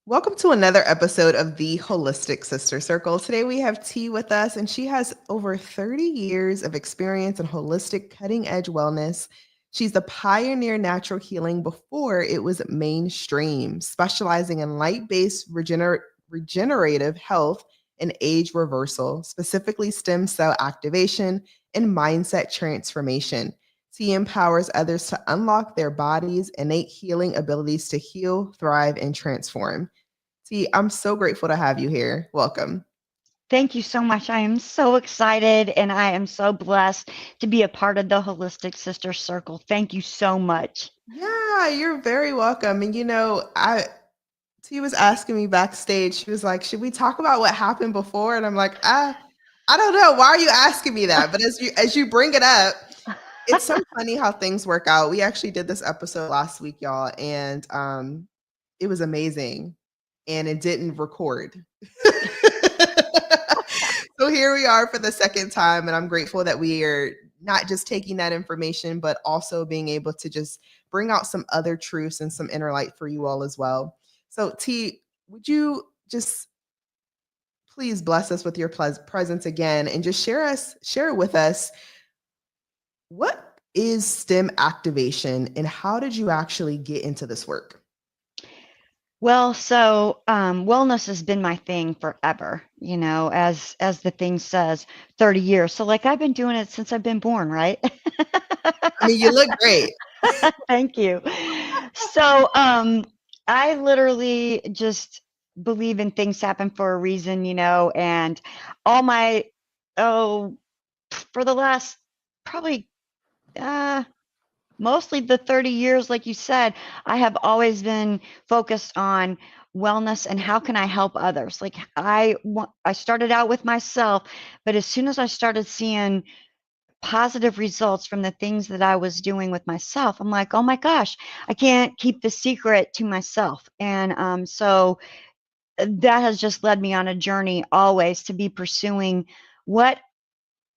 Welcome to another episode of the Holistic Sister Circle. Today we have T with us, and she has over 30 years of experience in holistic cutting edge wellness. She's the pioneer natural healing before it was mainstream, specializing in light based regenerative health and age reversal, specifically stem cell activation and mindset transformation. T empowers others to unlock their body's innate healing abilities to heal, thrive, and transform. T, I'm so grateful to have you here. Welcome. Thank you so much. I am so excited and I am so blessed to be a part of the Holistic Sister Circle. Thank you so much. Yeah, you're very welcome. And I T was asking me backstage. She was like, "Should we talk about what happened before?" And I'm like, I don't know. Why are you asking me that?" But as you bring it up, it's so funny how things work out. We actually did this episode last week, y'all, and it was amazing. And it didn't record. So here we are for the second time, and I'm grateful that we are not just taking that information, but also being able to just bring out some other truths and some inner light for you all as well. So, T, would you just please bless us with your presence again and just share with us what is STEM activation and how did you actually get into this work? Wellness has been my thing forever, as the thing says, 30 years. So like I've been doing it since I've been born, right? I mean, you look great. Thank you. So I literally just believe in things happen for a reason, and all my oh for the last probably uh mostly the 30 years, like you said, I have always been focused on wellness and how can I help others. Like I started out with myself, but as soon as I started seeing positive results from the things that I was doing with myself, I'm like, oh my gosh, I can't keep the secret to myself. And that has just led me on a journey always to be pursuing what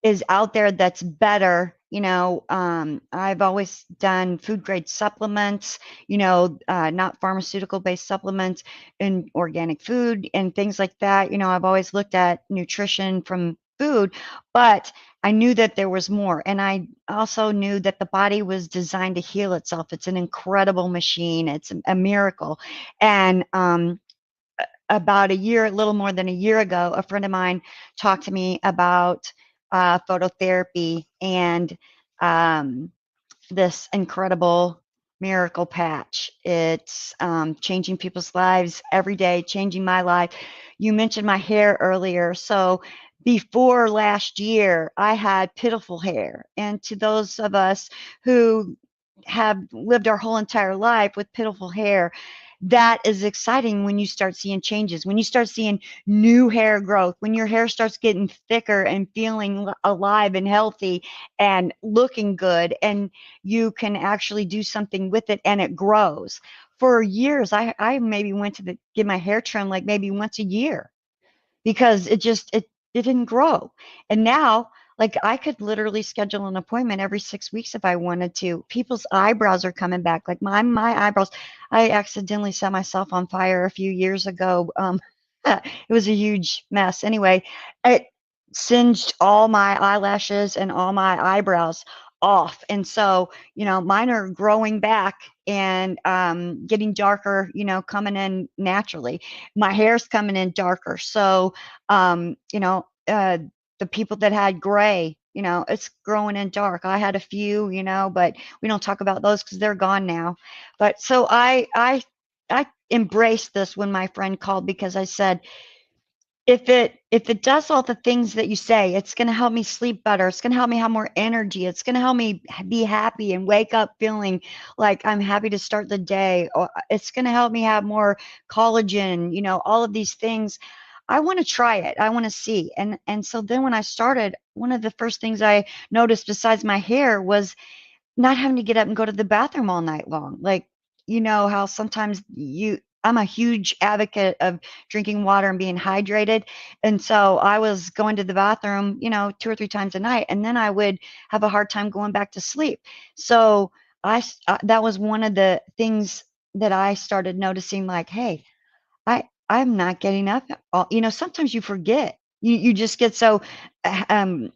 is out there that's better. I've always done food grade supplements, not pharmaceutical based supplements and organic food and things like that. I've always looked at nutrition from food, but I knew that there was more. And I also knew that the body was designed to heal itself. It's an incredible machine, it's a miracle. And about a little more than a year ago, a friend of mine talked to me about phototherapy and um, this incredible miracle patch. It's changing people's lives every day, changing my life. You mentioned my hair earlier. So before last year, I had pitiful hair. And to those of us who have lived our whole entire life with pitiful hair, that is exciting when you start seeing changes, when you start seeing new hair growth, when your hair starts getting thicker and feeling alive and healthy and looking good, and you can actually do something with it and it grows. For years, I maybe went to get my hair trimmed like maybe once a year because it didn't grow. And now, like I could literally schedule an appointment every 6 weeks if I wanted to. People's eyebrows are coming back. Like my eyebrows, I accidentally set myself on fire a few years ago. It was a huge mess. Anyway, it singed all my eyelashes and all my eyebrows off. And so, mine are growing back and getting darker, coming in naturally. My hair's coming in darker. So, the people that had gray, it's growing in dark. I had a few, but we don't talk about those because they're gone now. But so I embraced this when my friend called because I said, if it does all the things that you say, it's going to help me sleep better. It's going to help me have more energy. It's going to help me be happy and wake up feeling like I'm happy to start the day. Or it's going to help me have more collagen, all of these things. I want to try it. I want to see. And so then when I started, one of the first things I noticed besides my hair was not having to get up and go to the bathroom all night long. Like, how sometimes I'm a huge advocate of drinking water and being hydrated. And so I was going to the bathroom, 2 or 3 times a night, and then I would have a hard time going back to sleep. So that was one of the things that I started noticing, like, hey, I'm not getting up. Sometimes you forget. You just get so um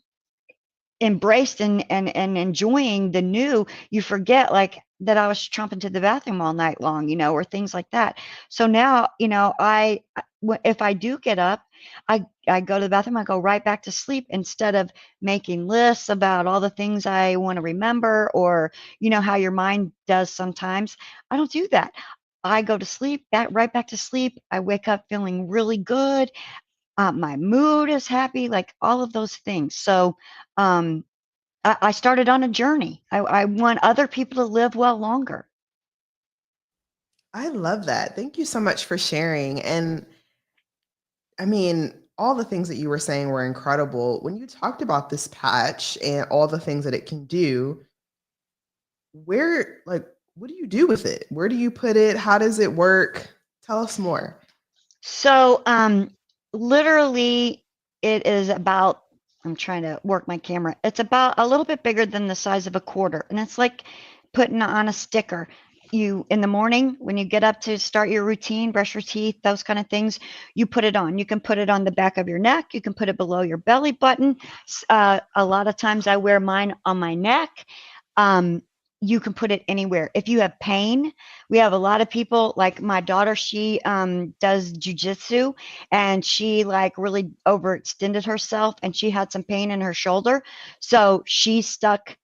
embraced and enjoying the new, you forget like that I was chomping to the bathroom all night long, or things like that. So now, if I do get up, I go to the bathroom, I go right back to sleep instead of making lists about all the things I want to remember, or how your mind does sometimes. I don't do that. I go to sleep, right back to sleep. I wake up feeling really good. My mood is happy, like all of those things. So, I started on a journey. I want other people to live well longer. I love that. Thank you so much for sharing. And I mean, all the things that you were saying were incredible. When you talked about this patch and all the things that it can do, what do you do with it? Where do you put it? How does it work? Tell us more. So, literally, it is about, I'm trying to work my camera. It's about a little bit bigger than the size of a quarter. And it's like putting on a sticker. In the morning, when you get up to start your routine, brush your teeth, those kind of things, you put it on. You can put it on the back of your neck. You can put it below your belly button. A lot of times I wear mine on my neck. Um, you can put it anywhere. If you have pain, we have a lot of people, like my daughter, she does jujitsu, and she like really overextended herself, and she had some pain in her shoulder. So she stuck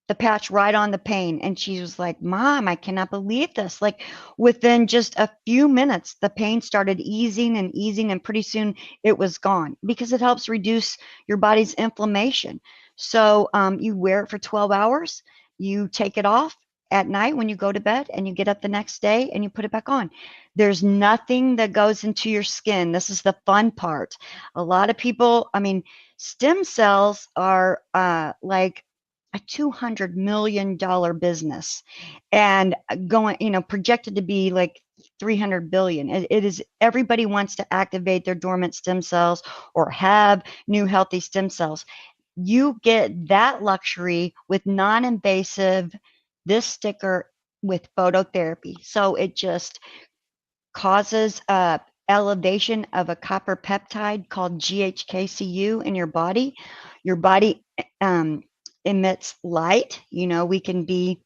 the patch right on the pain, and she was like, Mom, I cannot believe this. Like within just a few minutes, the pain started easing and easing, and pretty soon it was gone, because it helps reduce your body's inflammation. So you wear it for 12 hours, you take it off at night when you go to bed, and you get up the next day and you put it back on. There's nothing that goes into your skin. This is the fun part. A lot of people, I mean, stem cells are like a $200 million business, and going, projected to be like 300 billion. It is, everybody wants to activate their dormant stem cells or have new healthy stem cells. You get that luxury with non-invasive, this sticker, with phototherapy. So it just causes a elevation of a copper peptide called GHKCU in your body. Your body emits light. We can be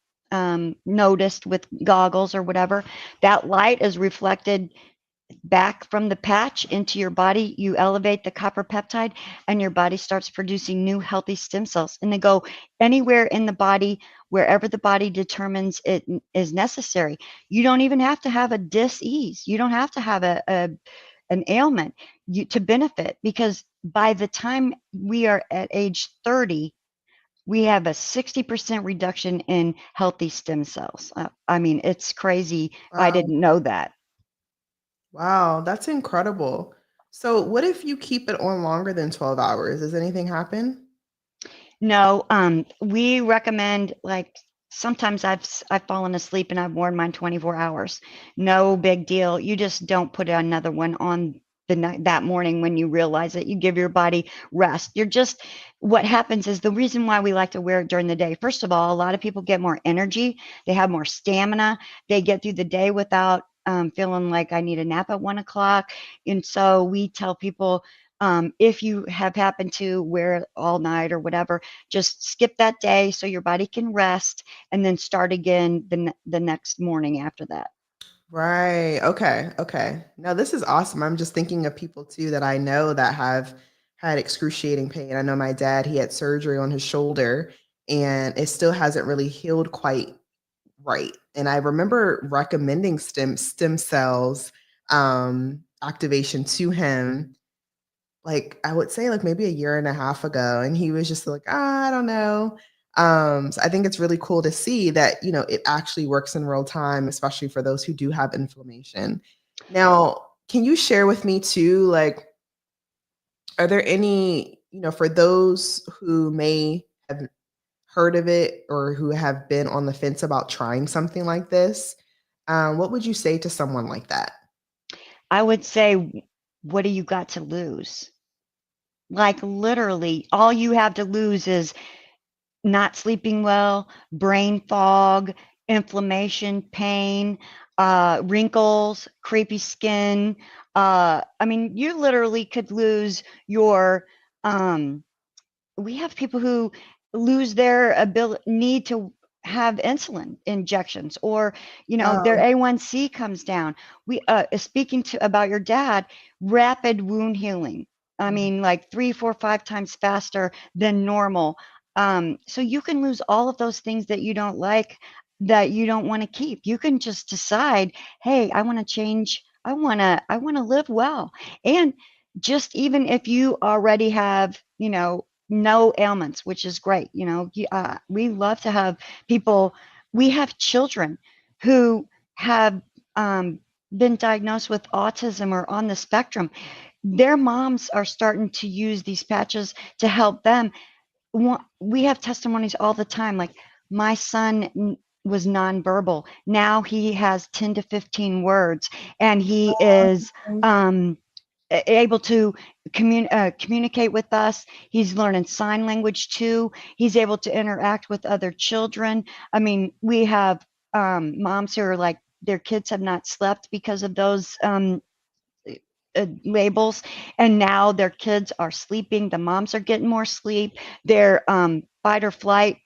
noticed with goggles or whatever. That light is reflected back from the patch into your body. You elevate the copper peptide, and your body starts producing new healthy stem cells, and they go anywhere in the body, wherever the body determines it is necessary. You don't even have to have a dis-ease. You don't have to have an ailment to benefit, because by the time we are at age 30, we have a 60% reduction in healthy stem cells. I mean, it's crazy. I Wow. didn't know that. Wow, that's incredible. So, what if you keep it on longer than 12 hours? Does anything happen? No, we recommend, like, sometimes I've fallen asleep and I've worn mine 24 hours. No big deal. You just don't put another one on the night that morning when you realize it. You give your body rest. What happens is, the reason why we like to wear it during the day. First of all, a lot of people get more energy. They have more stamina. They get through the day without feeling like I need a nap at 1 o'clock. And so we tell people, if you have happened to wear it all night or whatever, just skip that day so your body can rest, and then start again the next morning after that. Right. Okay. Okay. Now, this is awesome. I'm just thinking of people too that I know that have had excruciating pain. I know my dad, he had surgery on his shoulder and it still hasn't really healed quite right. And I remember recommending stem cells activation to him, like, I would say, like, maybe a year and a half ago, and he was just like, "Ah, I don't know." So I think it's really cool to see that, it actually works in real time, especially for those who do have inflammation. Now, can you share with me too, like, are there any, for those who may have heard of it or who have been on the fence about trying something like this, what would you say to someone like that? I would say, what do you got to lose? Like, literally, all you have to lose is not sleeping well, brain fog, inflammation, pain. wrinkles, crepey skin. I mean, you literally could lose your we have people who lose their ability need to have insulin injections, or their Oh, A1C comes down. We speaking to about your dad, rapid wound healing. I mhm. mean, like 3, 4, 5 times faster than normal. So you can lose all of those things that you don't like, that you don't want to keep. You can just decide, hey, I want to change. I want to live well. And just even if you already have, no ailments, which is great. We love to have people. We have children who have been diagnosed with autism or on the spectrum. Their moms are starting to use these patches to help them. We have testimonies all the time, like my son was nonverbal. Now he has 10 to 15 words, and he is able to communicate with us. He's learning sign language too. He's able to interact with other children. I mean, we have moms who are like, their kids have not slept because of those labels, and now their kids are sleeping. The moms are getting more sleep. Their fight or flight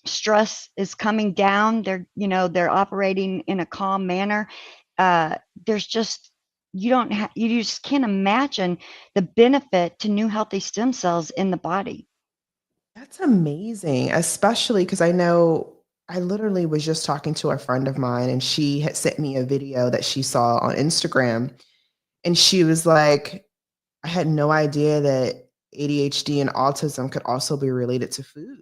stress is coming down. They're operating in a calm manner. uh, there's just you just can't imagine the benefit to new healthy stem cells in the body. That's amazing, especially because I know I literally was just talking to a friend of mine and she had sent me a video that she saw on Instagram. And she was like, I had no idea that ADHD and autism could also be related to food.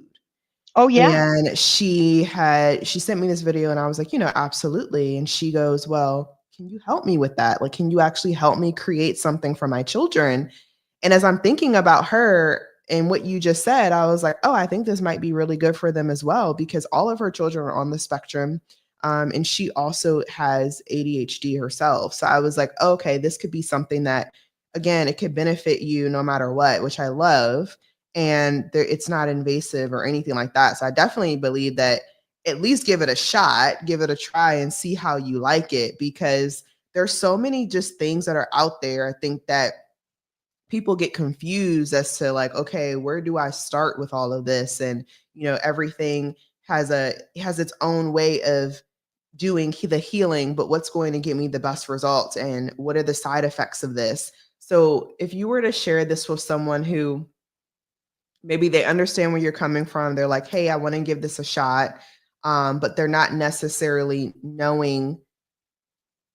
Oh yeah. And she sent me this video and I was like, absolutely. And she goes, well, can you help me with that? Like, can you actually help me create something for my children? And as I'm thinking about her and what you just said, I was like, oh, I think this might be really good for them as well because all of her children are on the spectrum. And she also has ADHD herself. So I was like, okay, this could be something that, again, it could benefit you no matter what, which I love. And it's not invasive or anything like that. So I definitely believe that at least give it a shot, give it a try and see how you like it because there's so many just things that are out there. I think that people get confused as to like, okay, where do I start with all of this? And everything has its own way of doing the healing, but what's going to get me the best results and what are the side effects of this? So if you were to share this with someone who maybe they understand where you're coming from, they're like, hey, I want to give this a shot, but they're not necessarily knowing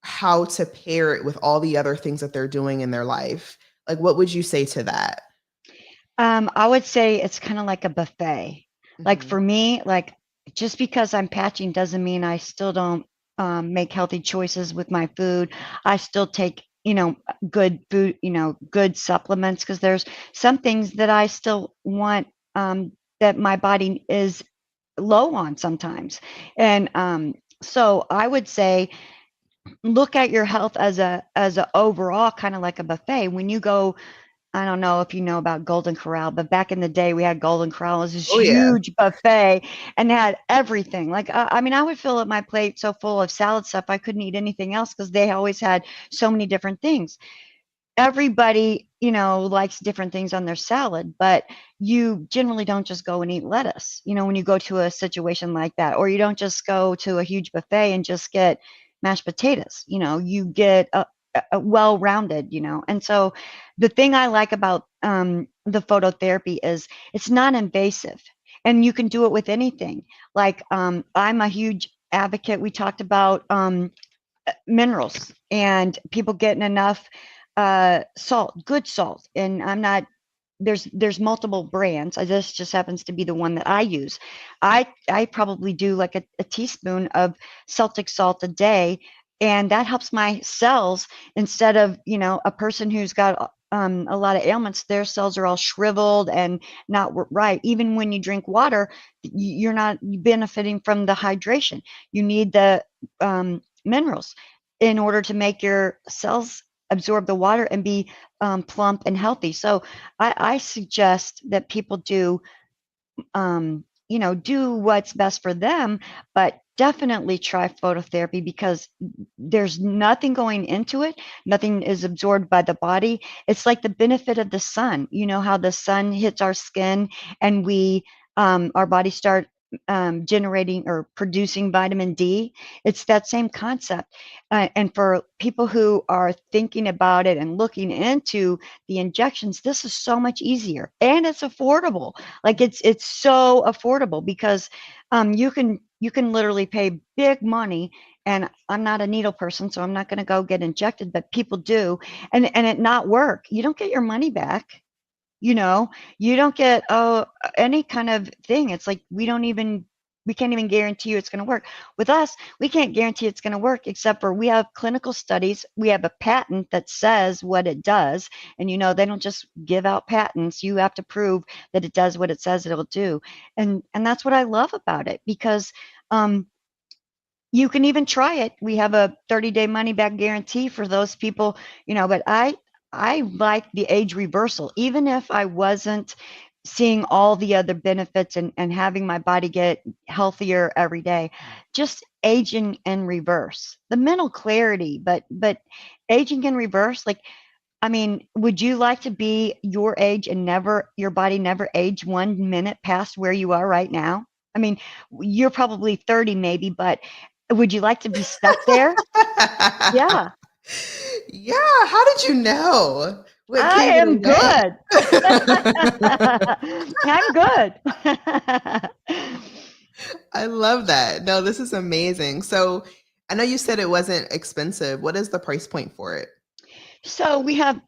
how to pair it with all the other things that they're doing in their life. Like, what would you say to that? I would say it's kind of like a buffet. Like Mhm. for me, like just because I'm patching doesn't mean I still don't make healthy choices with my food. I still take, good food, good supplements, because there's some things that I still want, that my body is low on sometimes. And so I would say look at your health as a overall, kind of like a buffet. When you go, I don't know if you know about Golden Corral, but back in the day, we had Golden Corral. It was this Oh, yeah. huge buffet, and they had everything. Like, I mean, I would fill up my plate so full of salad stuff, I couldn't eat anything else because they always had so many different things. Everybody, likes different things on their salad, but you generally don't just go and eat lettuce, when you go to a situation like that, or you don't just go to a huge buffet and just get mashed potatoes. You get a well-rounded, and so the thing I like about the phototherapy is it's non-invasive, and you can do it with anything. Like, I'm a huge advocate. We talked about minerals and people getting enough salt, good salt. And I'm not, there's multiple brands. This just happens to be the one that I use. I probably do like a teaspoon of Celtic salt a day, and that helps my cells. Instead of, a person who's got a lot of ailments, their cells are all shriveled and not right. Even when you drink water, you're not benefiting from the hydration. You need the minerals in order to make your cells absorb the water and be plump and healthy. So I suggest that people do do what's best for them, but definitely try phototherapy because there's nothing going into it. Nothing is absorbed by the body. It's like the benefit of the sun. You know how the sun hits our skin and our bodies start generating or producing vitamin D. It's that same concept. And for people who are thinking about it and looking into the injections, this is so much easier and it's affordable. Like it's so affordable because you can literally pay big money. And I'm not a needle person, so I'm not going to go get injected, but people do, and it not work. You don't get your money back. You know, you don't get any kind of thing. It's like we can't even guarantee you it's going to work. With us, we can't guarantee it's going to work except for we have clinical studies. We have a patent that says what it does. And they don't just give out patents. You have to prove that it does what it says it'll do. And that's what I love about it because you can even try it. We have a 30-day money back guarantee for those people, but I like the age reversal. Even if I wasn't seeing all the other benefits and having my body get healthier every day, just aging in reverse. The mental clarity, but aging in reverse, like, I mean, would you like to be your age and your body never age 1 minute past where you are right now? I mean, you're probably 30 maybe, but would you like to be stuck there? Yeah, Yeah, how did you know what I came am in good. next? I'm good. I love that. No, this is amazing. So, I know you said it wasn't expensive. What is the price point for it? So we have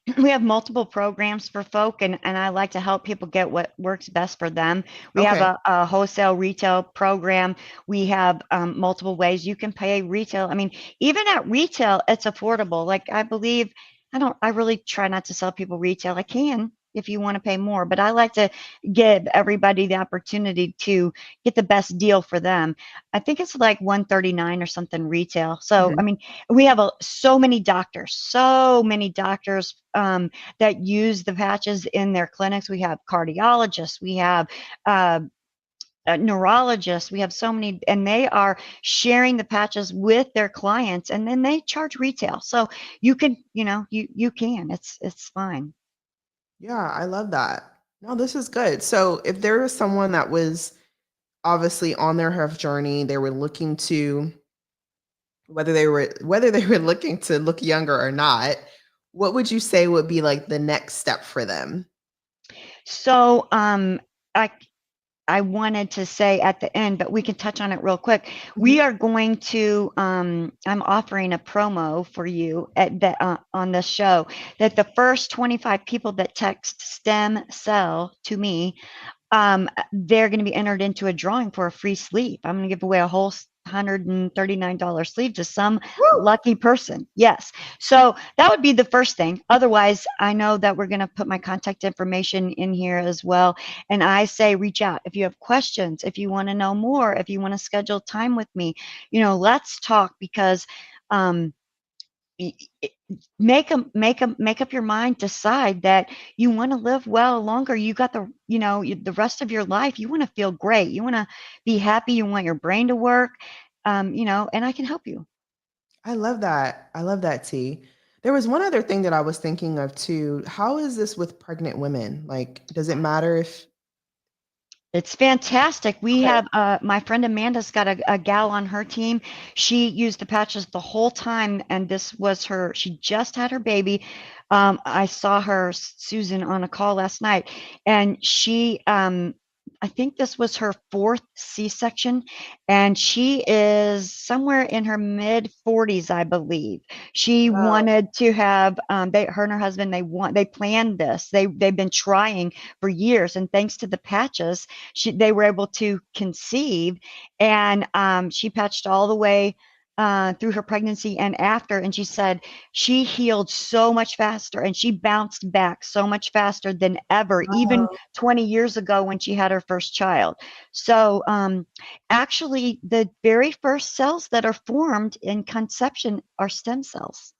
multiple programs for folk, and I like to help people get what works best for them. We have Okay. a wholesale retail program. We have multiple ways you can pay retail. I mean, even at retail, it's affordable. Like I believe, I really try not to sell people retail. I can if you want to pay more, but I like to give everybody the opportunity to get the best deal for them. I think it's like 139 or something retail. So I Mhm. mean, we have so many doctors that use the patches in their clinics. We have cardiologists, we have uh, neurologists, we have so many, and they are sharing the patches with their clients, and then they charge retail. So you can, you can. It's fine. Yeah, I love that. No, this is good. So, if there was someone that was obviously on their health journey, they were looking to whether they were looking to look younger or not, what would you say would be like the next step for them? So I I wanted to say at the end, but we can touch on it real quick. We Mhm. are going to, I'm offering a promo for you on this show that the first 25 people that text stem cell to me, they're going to be entered into a drawing for a free sleeve. I'm going to give away a whole $139 sleeve to some Woo! lucky person. Yes. So that would be the first thing. Otherwise, I know that we're going to put my contact information in here as well. And I say, reach out if you have questions, if you want to know more, if you want to schedule time with me, let's talk because, um, make up your mind, decide that you want to live well longer. You got the rest of your life, you want to feel great, you want to be happy, you want your brain to work, and I can help you. I love that. I love that, T. There was one other thing that I was thinking of too. How is this with pregnant women? Like, does it matter if It's fantastic. We Okay. have my friend Amanda's got a gal on her team. She used the patches the whole time, and this was her. She just had her baby. I saw her, Susan, on a call last night, and I think this was her fourth C-section, and she is somewhere in her mid 40s, I believe. She Wow. wanted to have her and her husband. They planned this. They've been trying for years, and thanks to the patches they were able to conceive, and she patched all the way through her pregnancy and after, and she said she healed so much faster and she bounced back so much faster than ever, even Wow. 20 years ago when she had her first child. So actually, the very first cells that are formed in conception are stem cells.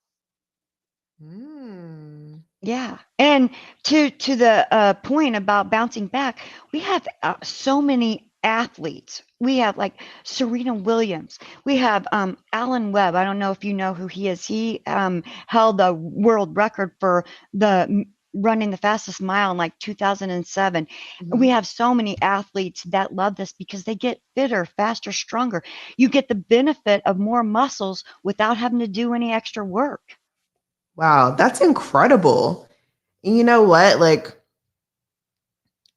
Mm. Yeah, and to the point about bouncing back, we have so many athletes. We have like Serena Williams. We have Alan Webb. I don't know if you know who he is. He held the world record for the running the fastest mile in like 2007. We Mhm. have so many athletes that love this because they get fitter, faster, stronger. You get the benefit of more muscles without having to do any extra work. Wow, that's incredible. And you know what? Like,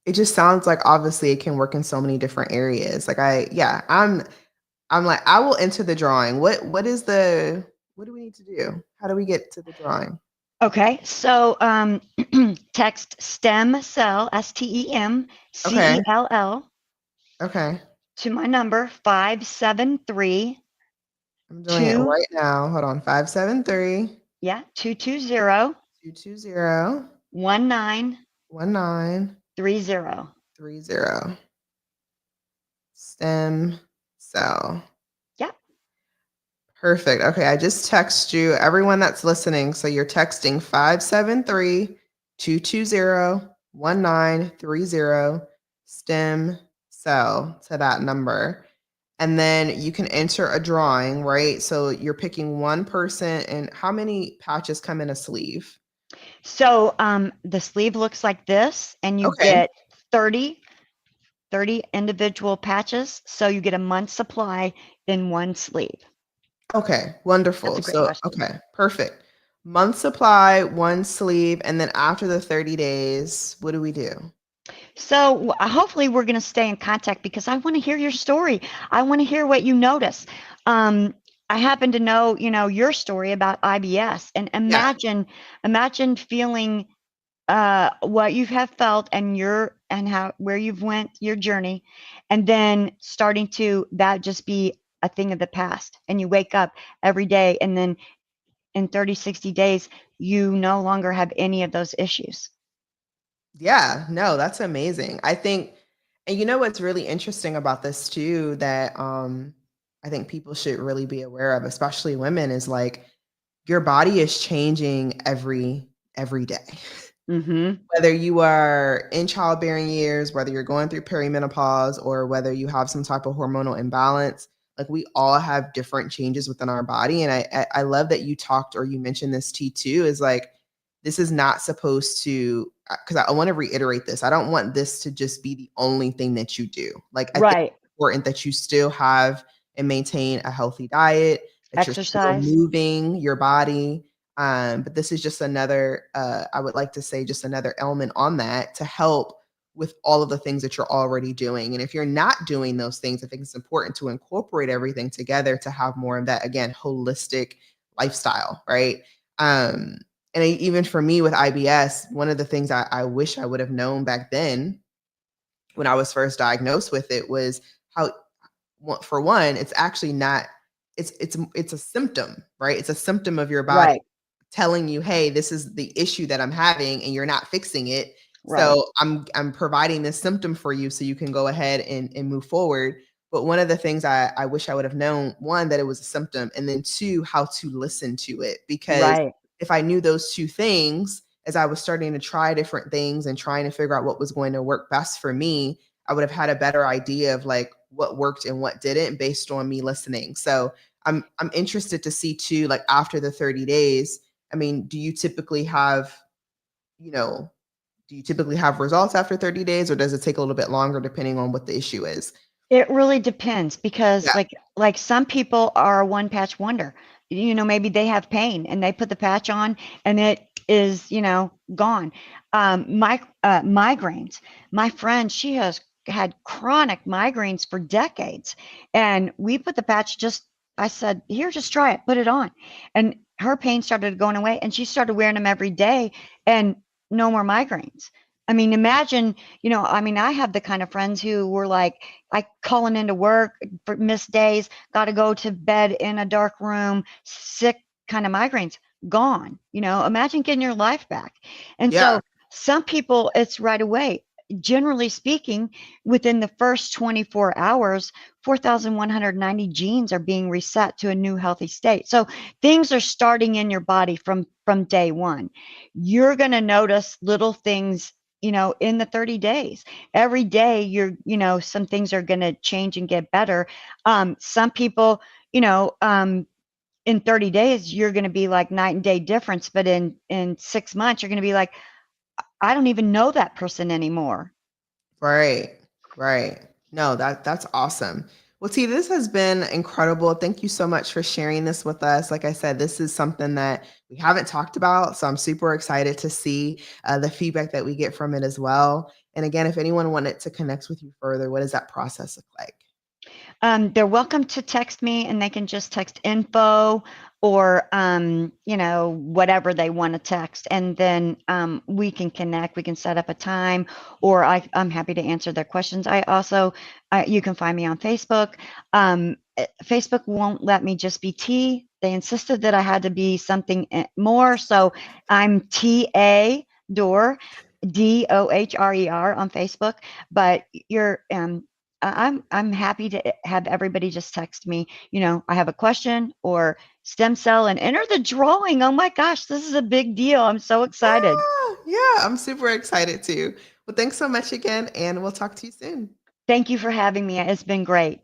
it just sounds like obviously it can work in so many different areas. Like yeah, I'm like, I will enter the drawing. What do we need to do? How do we get to the drawing? Okay, so text stem cell, Okay. STEMCELL, Okay. to my number 573 I'm doing it 2, right now. Hold on. 573 yeah, 220 220 1930. 1930. Stem cell. Yeah. Perfect. Okay, I just text you everyone that's listening. So you're texting 573-220-1930 stem cell to that number. And then you can enter a drawing, right? So you're picking one person, and how many patches come in a sleeve? So the sleeve looks like this, and you Okay. get 30 individual patches. So you get a month's supply in one sleeve. Okay, That's wonderful. a great So, question. okay, perfect. Month supply, one sleeve, and then after the 30 days, what do we do? So hopefully we're going to stay in contact because I want to hear your story. I want to hear what you notice. I happen to know, your story about IBS, and Yeah. imagine feeling what you have felt and how where you've went your journey, and then starting to that just be a thing of the past, and you wake up every day, and then in 30, 60 days, you no longer have any of those issues. Yeah, no, that's amazing. I think, and you know what's really interesting about this too, that I think people should really be aware of, especially women, is like your body is changing every day. Mm-hmm. Whether you are in childbearing years, whether you're going through perimenopause, or whether you have some type of hormonal imbalance, like we all have different changes within our body. And I love that you talked or you mentioned this T2 is like, this is not supposed to, because I want to reiterate this. I don't want this to just be the only thing that you do. Like, I think Right. it's important that you still have and maintain a healthy diet, that you're still Exercise. moving your body, but this is just another, I would like to say, just another element on that to help with all of the things that you're already doing. And if you're not doing those things, I think it's important to incorporate everything together to have more of that, again, holistic lifestyle, right? Um, and even for me with IBS, one of the things I wish I would have known back then when I was first diagnosed with it was how, for one, it's actually not, it's a symptom, right? It's a symptom of your body Right. telling you, hey, this is the issue that I'm having and you're not fixing it. Right. So I'm providing this symptom for you so you can go ahead and move forward. But one of the things I wish I would have known, one, that it was a symptom, and then two, how to listen to it. Because Right. if I knew those two things, as I was starting to try different things and trying to figure out what was going to work best for me, I would have had a better idea of like what worked and what didn't based on me listening. So I'm interested to see too, like after the 30 days, I mean, you know, do you typically have results after 30 days, or does it take a little bit longer depending on what the issue is? It really depends because Yeah. like some people are a one patch wonder. Maybe they have pain and they put the patch on and it is, gone. My migraines. My friend, she has had chronic migraines for decades, and we put the patch. I said, here, just try it, put it on, and her pain started going away, and she started wearing them every day, and no more migraines. I mean, imagine, I have the kind of friends who were like calling into work for missed days, got to go to bed in a dark room, sick, kind of migraines, gone. Imagine getting your life back. And Yeah. so some people, it's right away. Generally speaking, within the first 24 hours, 4,190 genes are being reset to a new healthy state. So things are starting in your body from day one. You're going to notice little things in the 30 days. Every day some things are going to change and get better. Some people, in 30 days, you're going to be like night and day difference, but in 6 months, you're going to be like, I don't even know that person anymore. Right. Right. No, that's awesome. Well, T, this has been incredible. Thank you so much for sharing this with us. Like I said, this is something that we haven't talked about, so I'm super excited to see the feedback that we get from it as well. And again, if anyone wanted to connect with you further, what does that process look like? They're welcome to text me, and they can just text info or whatever they want to text, and then we can connect. We can set up a time, or I'm happy to answer their questions. I also you can find me on Facebook. Facebook won't let me just be T. They insisted that I had to be something more, so I'm T.A. Dohrer, Dohrer on Facebook. But I'm happy to have everybody just text me, I have a question or stem cell and enter the drawing. Oh my gosh, this is a big deal. I'm so excited. Yeah, I'm super excited too. Well, thanks so much again, and we'll talk to you soon. Thank you for having me. It's been great.